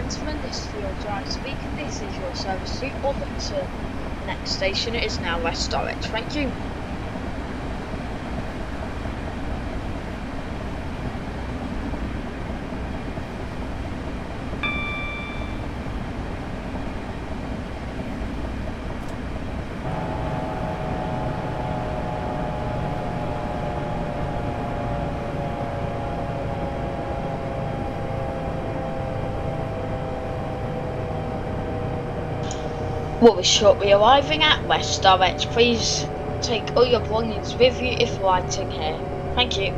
gentlemen, this is your driver speaking. This is your service to Orpington. Next station is now West Norwich. Thank you. We'll be shortly arriving at West Norwich. Please take all your belongings with you if waiting here. Thank you.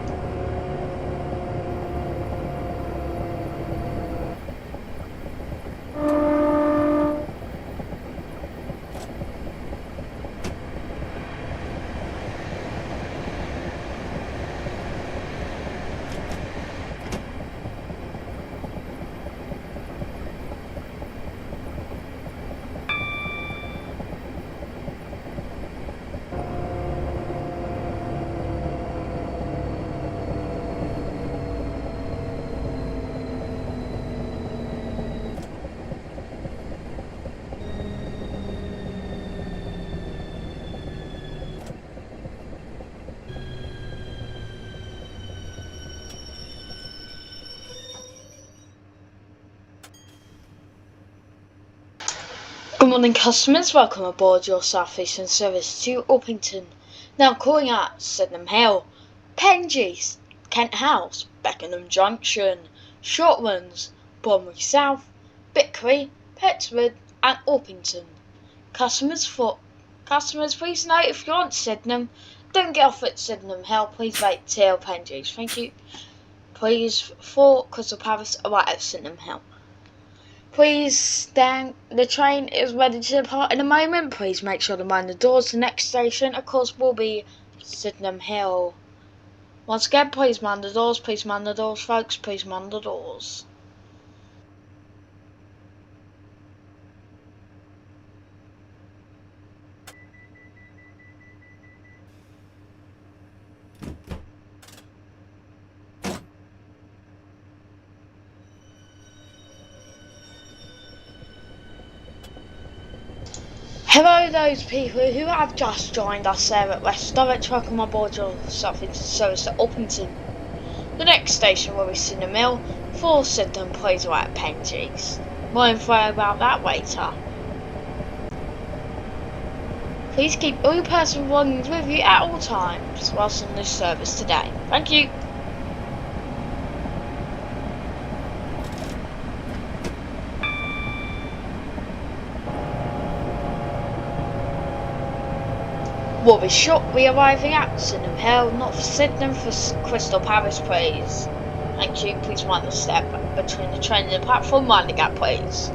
Good morning customers, welcome aboard your Southeastern service to Orpington. Now calling at Sydenham Hill, Pengees, Kent House, Beckenham Junction, Shortlands, Bromley South, Bickery, Petwood and Orpington. Customers please note if you're on Sydenham, don't get off at Sydenham Hill, please wait till Pengees. Thank you. Please for Crystal Palace arrive at Sydenham Hill. Please stand, the train is ready to depart in a moment. Please make sure to mind the doors. The next station, of course, will be Sydenham Hill. Once again, please mind the doors, folks, please mind the doors. Hello those people who have just joined us there at West Norwich. Welcome aboard your Southeastern service to Orpington. The next station will be Sydenham Hill. For Sydenham, please wait at Pengees. More info about that later. Please keep all your personal belongings with you at all times whilst on this service today. Thank you. We'll be shortly arriving at Sydenham Hill, not for Sydenham, for Crystal Palace, please. Thank you. Please mind the step between the train and the platform. Mind the gap, please.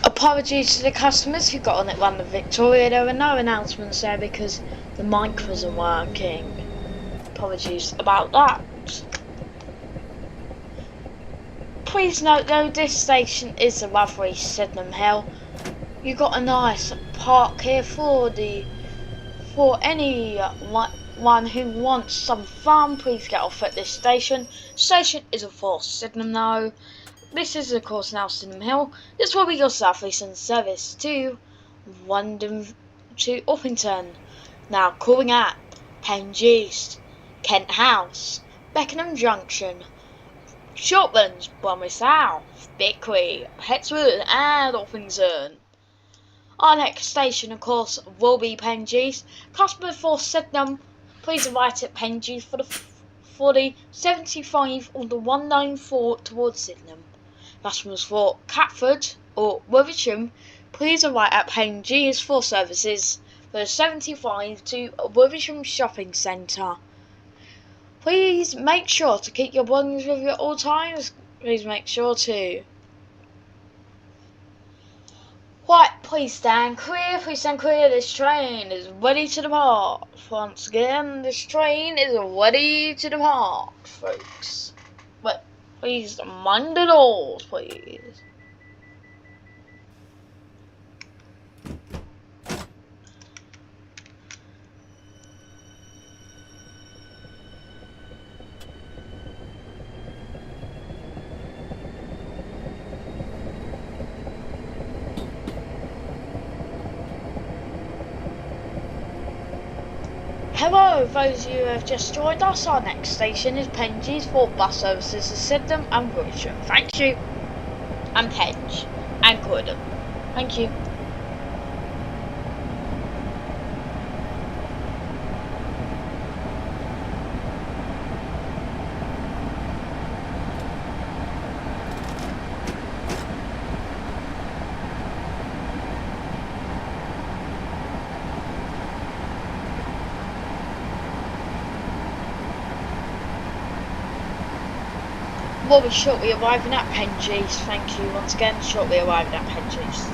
Apologies to the customers who got on it around the Victoria. There were no announcements there because the mic wasn't working. Apologies about that. Please note though, this station is the lovely Sydenham Hill. You got a nice park here for anyone who wants some fun. Please get off at this station. Station is of course Sydenham though. This is of course now Sydenham Hill. This will be your Southeastern service to London to Orpington. Now calling at Pengees, Kent House, Beckenham Junction, Shortlands, Bromley South, Bickery, Petwood and Orpington. Our next station of course will be Pengees. Customers for Sydenham, please arrive at Pengees for the 75 on the 194 towards Sydenham. Customers for Catford or Withersham, please arrive at Pengees for services for the 75 to Withersham Shopping Centre. Please make sure to keep your belongings with you at all times. Please make sure to. Right, please stand clear. Please stand clear. This train is ready to depart. Once again, this train is ready to depart, folks. But please mind the doors, please. Hello, those of you who have just joined us. Our next station is Penges for bus services to Sydenham and Wiltshire. Thank you. And Penge and Croydon. Thank you. We'll be shortly arriving at Penges. Thank you once again. Shortly arriving at Penges.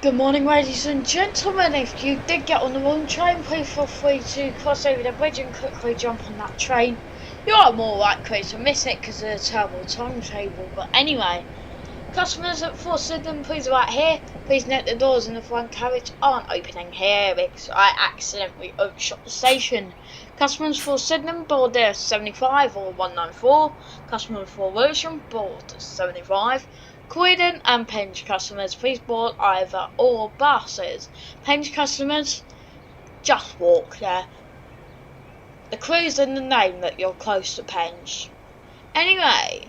Good morning, ladies and gentlemen. If you did get on the wrong train, please feel free to cross over the bridge and quickly jump on that train. You are more likely to miss it because of the terrible timetable. But anyway, customers for Sydenham, please arrive here. Please note the doors in the front carriage aren't opening here because I accidentally overshot the station. Customers for Sydenham, board there 75 or 194. Customers for Wiltshire, board 75. Croydon and Penge customers, please board either or buses. Penge customers, just walk there. The clue's in the name that you're close to Penge. Anyway,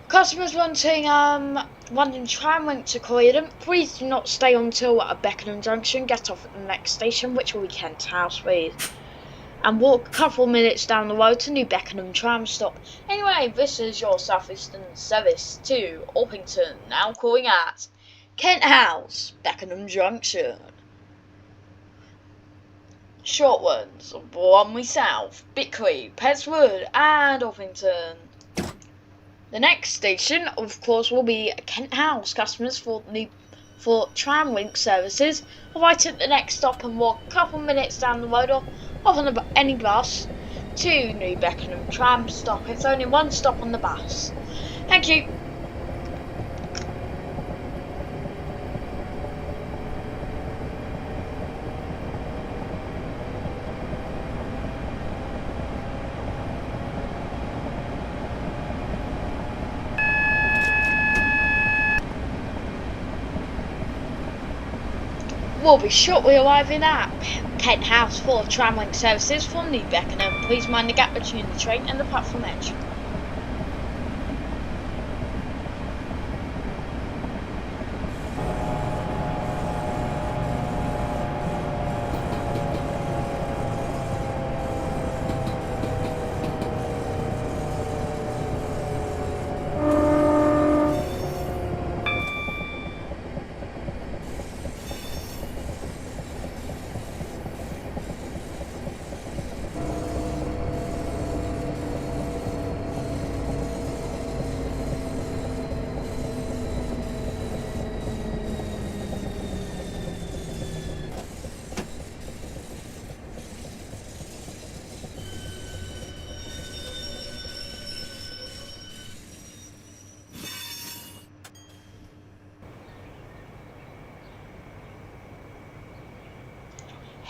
customers wanting London tram link to Croydon, please do not stay until at Beckenham Junction. Get off at the next station, which will be Kent House, please. And walk a couple of minutes down the road to New Beckenham tram stop. Anyway, this is your Southeastern service to Orpington, now calling at Kent House, Beckenham Junction. Short ones, Bromley South, Bickley, Peswood and Orpington. The next station, of course, will be Kent House. Customers for tram link services arrive at the next stop and walk a couple of minutes down the road or off on any bus to New Beckenham tram stop. It's only one stop on the bus. Thank you. We'll be shortly arriving at Kent House for tramlink services from New Beckenham. Please mind the gap between the train and the platform edge.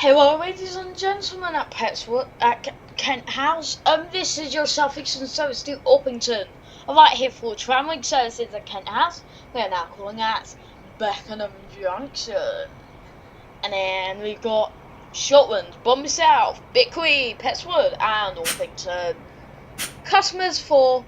Hello, ladies and gentlemen at Kent House. This is your Southeastern service to Orpington. I'm right here for tramlink services at Kent House. We are now calling at Beckenham Junction. And then we've got Shortland, Bombay South, Bickley, Petswood, and Orpington. Customers for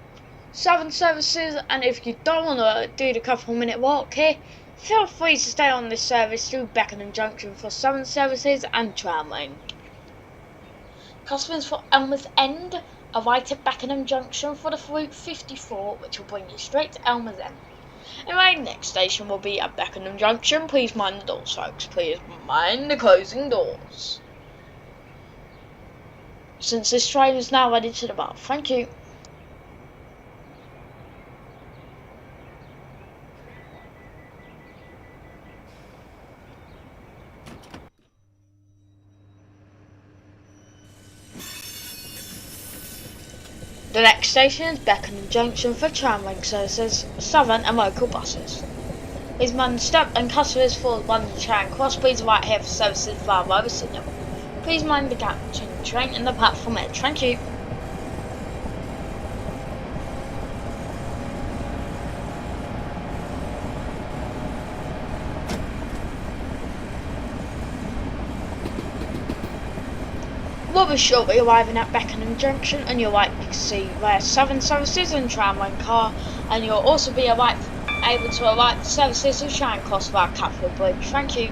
Southern services, and if you don't want to do the couple-minute walk here, feel free to stay on this service through Beckenham Junction for Southern services and tramline. Customers for Elmer's End are right at Beckenham Junction for the route 54, which will bring you straight to Elmer's End. And my next station will be at Beckenham Junction. Please mind the doors, folks. Please mind the closing doors. Since this train is now ready to depart. Thank you. The next station is Beckenham Junction for tramlink services, Southern and local buses. Please mind the stop and customers for London Charing Cross, please right here for services via Rover Signal. Please mind the gap between the train and the platform edge. Thank you. We'll be shortly arriving at Beckenham Junction, and you'll likely see where Southern services and tramline car, and you'll also be able to arrive at services of Charing Cross via Catford Bridge. Thank you.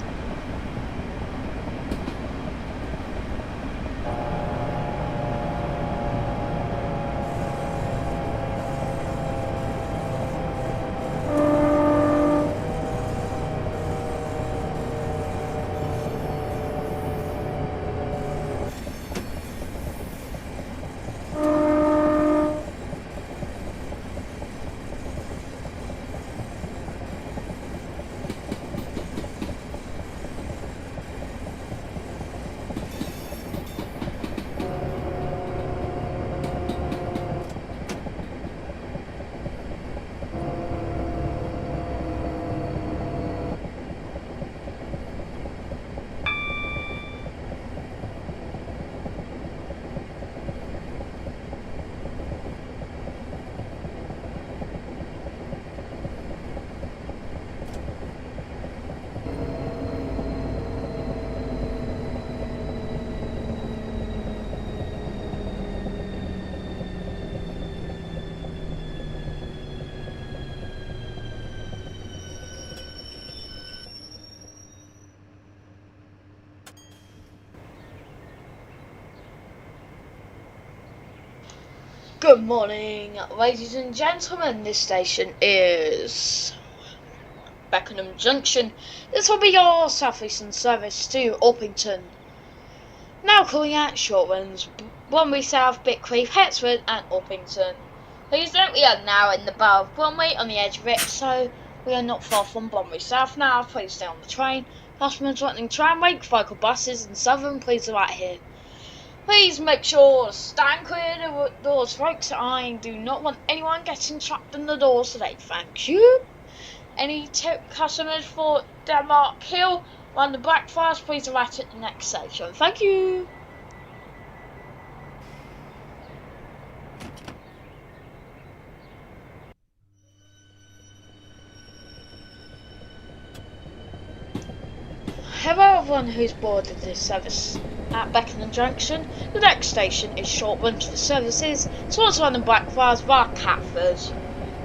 Good morning, ladies and gentlemen. This station is Beckenham Junction. This will be your Southeastern service to Orpington. Now calling out Shortlands, Bromley South, Bickley, Petswood, and Orpington. Please note we are now in the borough of Bromley, on the edge of it, so we are not far from Bromley South now. Please stay on the train. Customers wanting tramway, local buses, and Southern, please are right here. Please make sure to stand clear of the doors, folks. I do not want anyone getting trapped in the doors today. Thank you. Any customers for Denmark Hill on the Blackfriars, please arrive at the next station. Thank you. Hello everyone who's boarded this service at Beckenham Junction. The next station is Shortland for services towards London Blackfriars via Catford.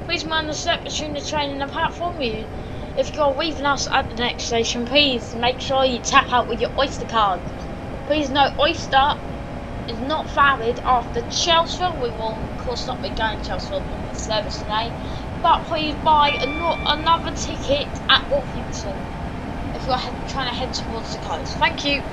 Please mind the step between the train and the platform. If you're leaving us at the next station, please make sure you tap out with your Oyster card. Please note Oyster is not valid after Chelsfield. We will of course not be going to Chelsfield on this service today, but please buy another ticket at Orpington if you're trying to head towards the coast. Thank you.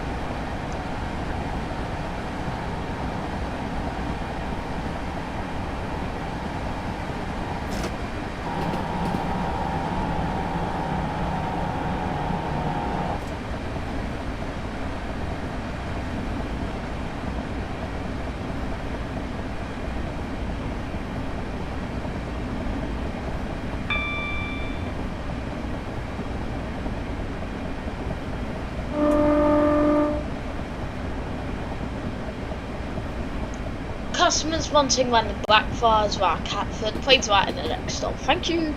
customers wanting London Blackfriars via Catford, please write in the next stop. Thank you.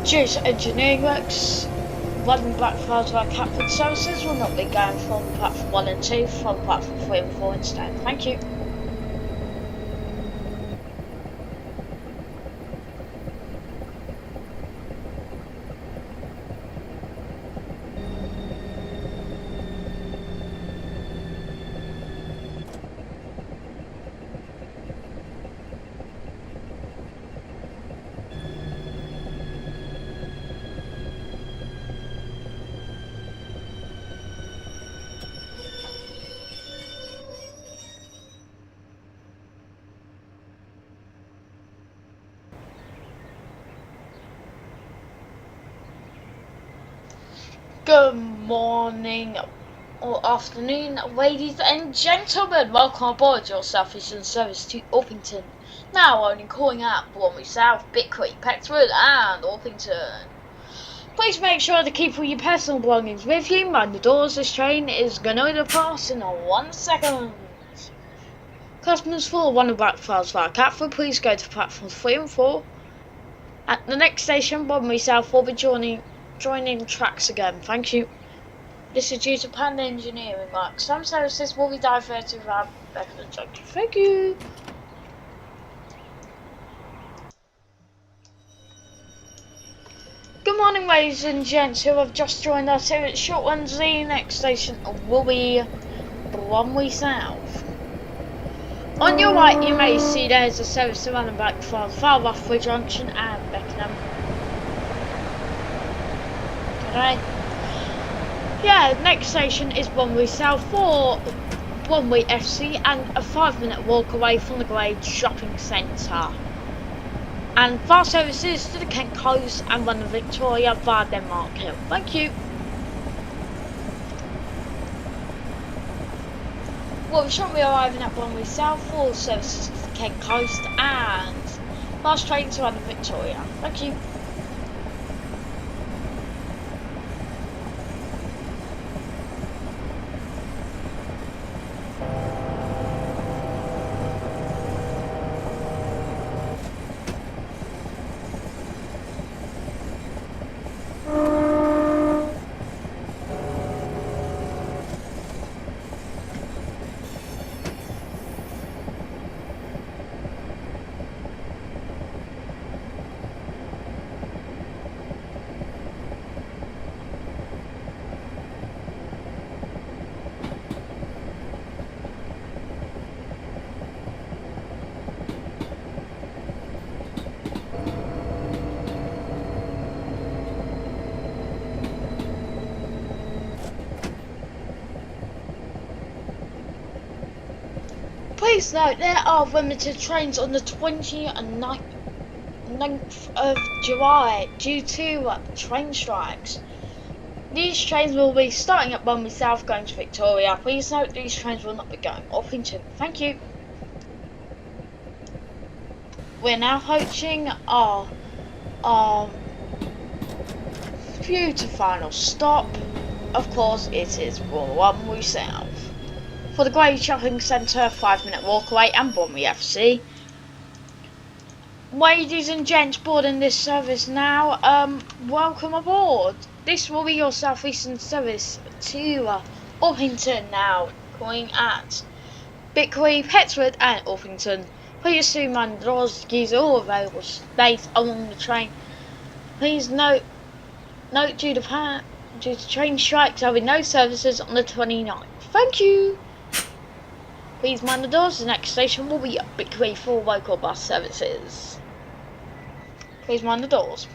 Due to engineering works, London Blackfriars via Catford services will not be going from platform 1 and 2, from platform 3 and 4 instead. Thank you. Good morning or afternoon, ladies and gentlemen. Welcome aboard your Southeastern service to Orpington. Now only calling at Bromley South, Bickery, Petworth and Orpington. Please make sure to keep all your personal belongings with you. Mind the doors, this train is going to pass in 1 second. Customers for London Blackfriars via Catford, please go to platforms 3 and 4. At the next station, Bromley South will be joining tracks again. Thank you. This is due to planned engineering work. Some services will be diverted around Beckenham Junction. Thank you. Good morning, ladies and gents who have just joined us here at Short Ones. The next station will be Bromley South. On your right, you may see there is a service to London Blackfriars via Roughborough Junction and Beckenham. Okay. Yeah, next station is Bromley South for Bromley FC and a 5-minute walk away from the Glade Shopping Centre. And fast services to the Kent Coast and London Victoria via Denmark Hill. Thank you. Well, we shall be arriving at Bromley South for services to the Kent Coast and fast train to London Victoria. Thank you. Please note there are limited trains on the 29th of July due to train strikes. These trains will be starting at Bromley South going to Victoria. Please note these trains will not be going Orpington. Thank you. We're now approaching our future final stop. Of course, it is Bromley South. For the Glade Shopping Centre, 5-minute walk away and Bromley FC. Ladies and gents boarding this service now, welcome aboard. This will be your Southeastern service to Orpington now, calling at Bickery, Petworth and Orpington. Please assume mind the doors, use all available space along the train. Please note due to train strikes there will be no services on the 29th. Thank you. Please mind the doors, the next station will be Bickery for local bus services. Please mind the doors.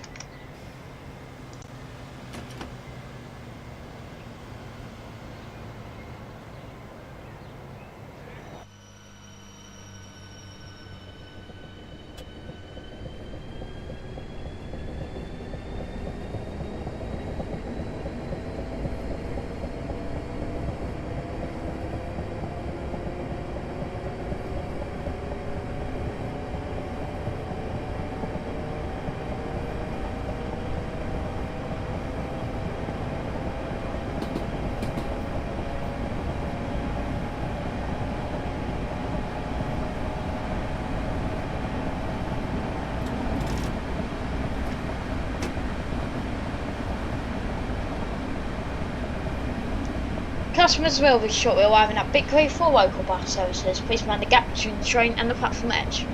Customers will be shortly arriving at Victoria for local bus services. Please mind the gap between the train and the platform edge.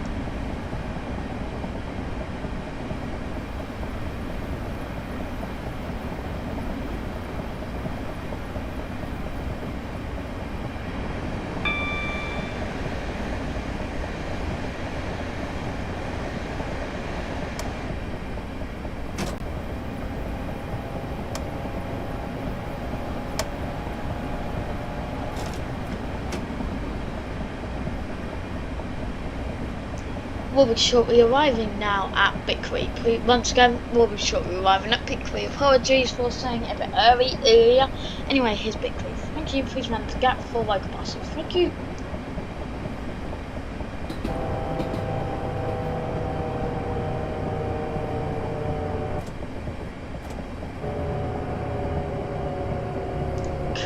Will be shortly arriving now at Victory. Once again, will be shortly arriving at Victory. Apologies for saying it a bit earlier. Anyway, here's Victory. Thank you. Please mind the gap for local buses. Thank you.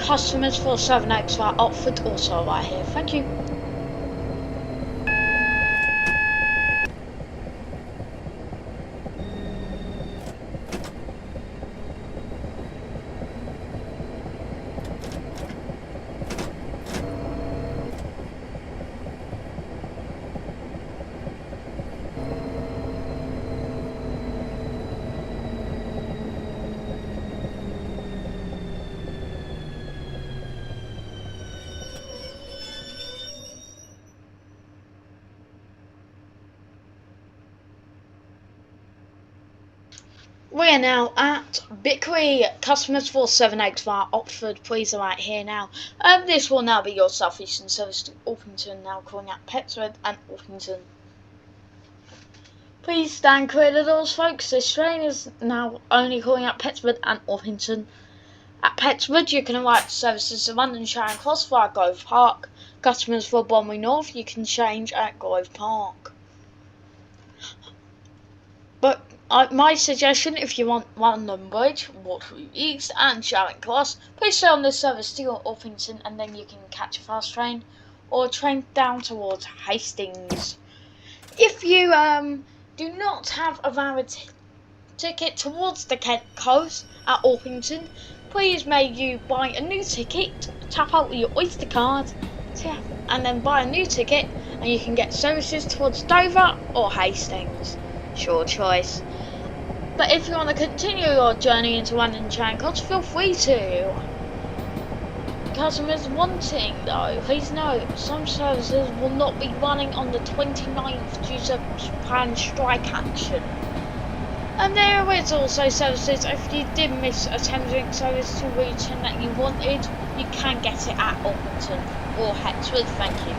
Customers for 7X via Oxford also right here. Thank you. We are now at Victory. Customers for 7X via Oxford, please arrive here now. This will now be your Southeastern service to Orpington, now calling at Petworth and Orpington. Please stand clear of the doors, folks. This train is now only calling at Petworth and Orpington. At Petworth, you can arrive at services to London Charing Cross via Grove Park. Customers for Bromley North, you can change at Grove Park. But my suggestion, if you want London Bridge, Waterloo East and Charing Cross, please stay on this service to Orpington and then you can catch a fast train or a train down towards Hastings. If you do not have a valid ticket towards the Kent coast at Orpington, please may you buy a new ticket, tap out your Oyster card and then buy a new ticket and you can get services towards Dover or Hastings. It's your choice. But if you want to continue your journey into London Charing Cross, feel free to. Customers wanting though, please note, some services will not be running on the 29th due to planned strike action. And there is also services, if you did miss a Thameslink service to Luton that you wanted, you can get it at Orpington or Hexford, thank you.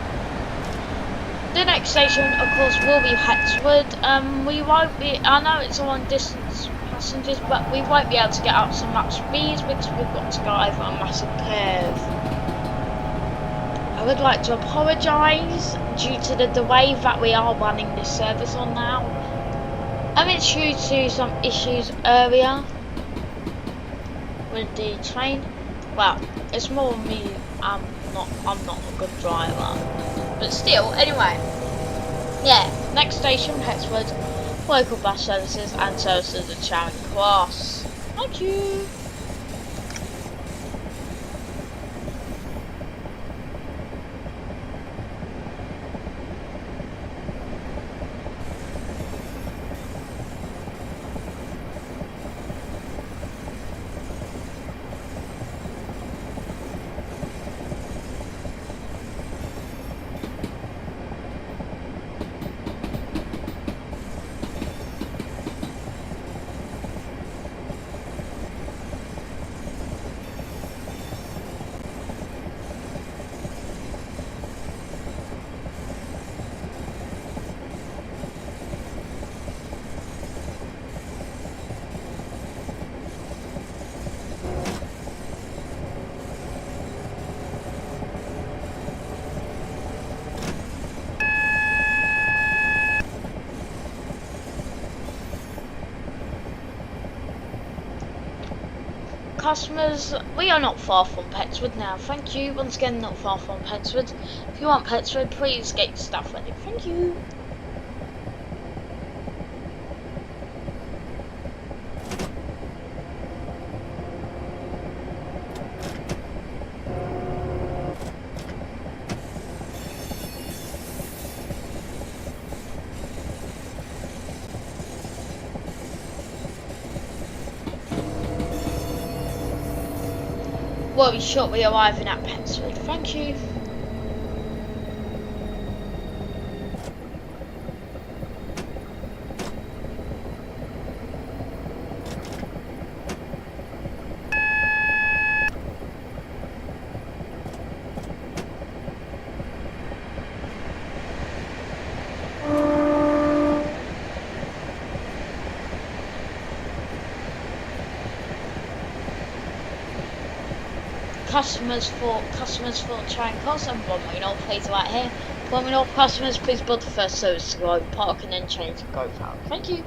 The next station, of course, will be Hexford. We won't be, I know it's a long distance passengers, but we won't be able to get up to max speeds because we've got to go over a massive curve. I would like to apologise due to the delay that we are running this service on now. It's due to some issues earlier with the train. Well, it's more me, I'm not a good driver. But still, anyway. Yeah, next station, Hexford, local bus services and services at Charing Cross. Thank you. customers, we are not far from Petswood now. Thank you. Once again, not far from Petswood. If you want Petswood, please get your stuff ready. Thank you. We'll be shortly arriving at Petswood. Thank you. Customers for train costs and Bromley North, please right here. Bromley North customers, please board the first service to go park and then change and go out. Thank you.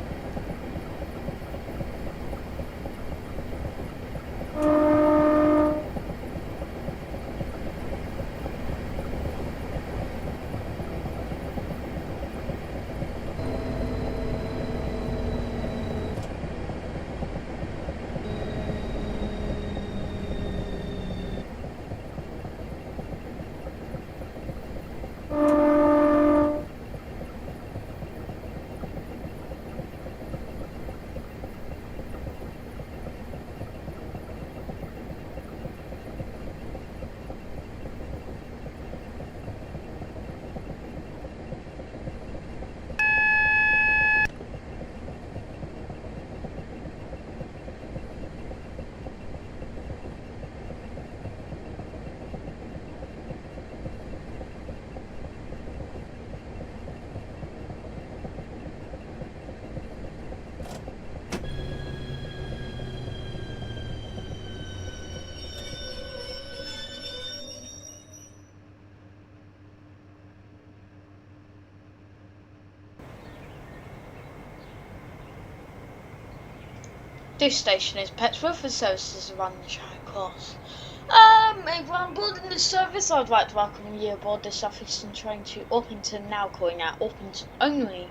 This station is Petswood for services around the train course. Everyone boarding this service, I'd like to welcome you aboard the Southeastern train to Orpington, now calling out Orpington only.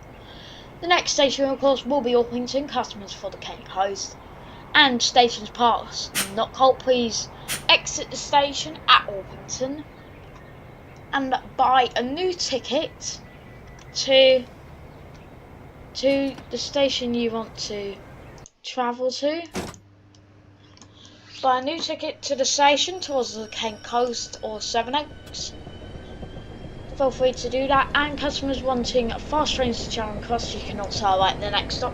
The next station, of course, will be Orpington. Customers for the Kent Coast and stations past Knockholt, please exit the station at Orpington and buy a new ticket to the station you want to travel to. Buy a new ticket to the station towards the Kent Coast or 7X. Feel free to do that, and customers wanting fast trains to Charing Cross, you can also alight the next stop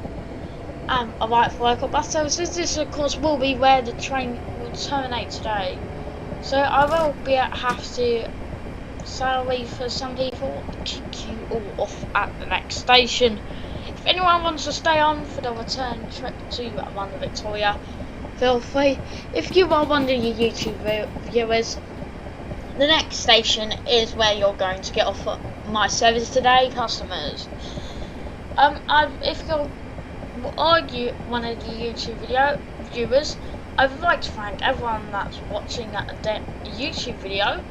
and alight for local bus services. This of course will be where the train will terminate today, so I will have to, sadly for some people, kick you all off at the next station. If anyone wants to stay on for the return trip to London Victoria, feel free. If you are one of your YouTube viewers, the next station is where you're going to get off my service today, customers. If you're one of the YouTube viewers, I would like to thank everyone that's watching the YouTube video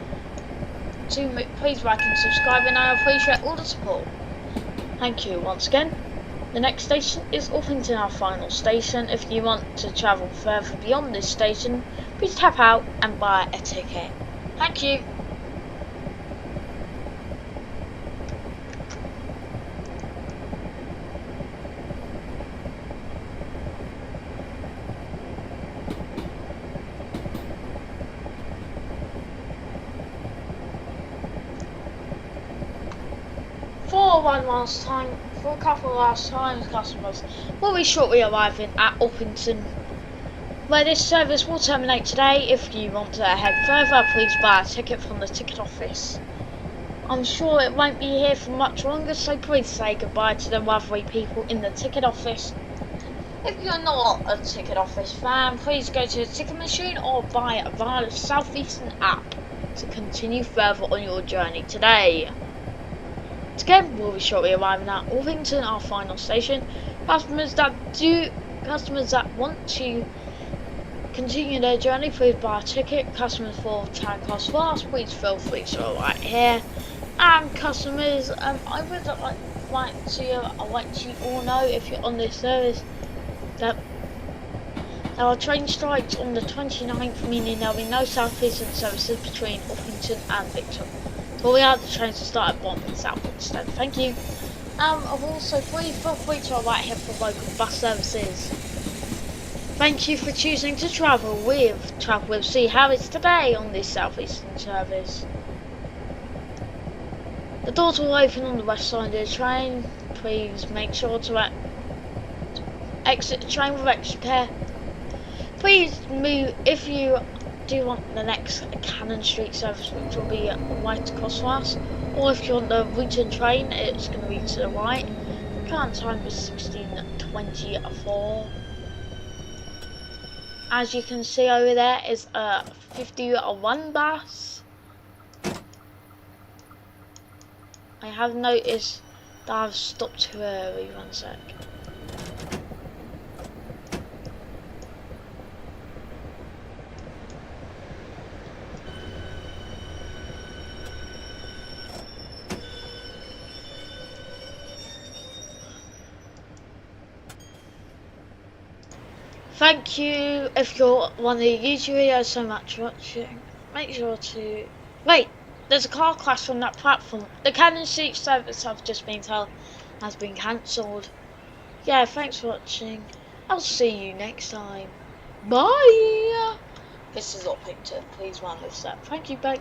to please like and subscribe, and I appreciate all the support. Thank you once again. The next station is Orpington, our final station. If you want to travel further beyond this station, please tap out and buy a ticket. Thank you. For a couple of last times, customers will be shortly arriving at Orpington, where this service will terminate today. If you want to head further, please buy a ticket from the ticket office. I'm sure it won't be here for much longer, so please say goodbye to the lovely people in the ticket office. If you're not a ticket office fan, please go to the ticket machine or buy it via the Southeastern app to continue further on your journey today. Again, we'll be shortly arriving at Orpington, our final station. Customers that want to continue their journey, please buy a ticket. Customers for Charing Cross Fast, please feel free to right here. And customers, I would like to all know, if you're on this service, that there are train strikes on the 29th, meaning there will be no Southeastern services between Orpington and Victoria. The trains will start at Bond and South instead. Thank you. Also, please feel free to right here for local bus services. Thank you for choosing to travel with See How It's today on this Southeastern service. The doors will open on the west side of the train. Please make sure to exit the train with extra care. Please move if you do want the next Cannon Street service, which will be right across from us, or if you want the return train, it's going to be to the right. The current time is 16:24. As you can see over there is a 51 bus. I have noticed that I've stopped too early. 1 sec. Thank you if you're one of the YouTube videos so much for watching. Make sure to wait. There's a car crash on that platform. The Cannon Street service I've just been told has been cancelled. Yeah, thanks for watching. I'll see you next time. Bye. This is Orpington. Please run this up. Thank you. Bye.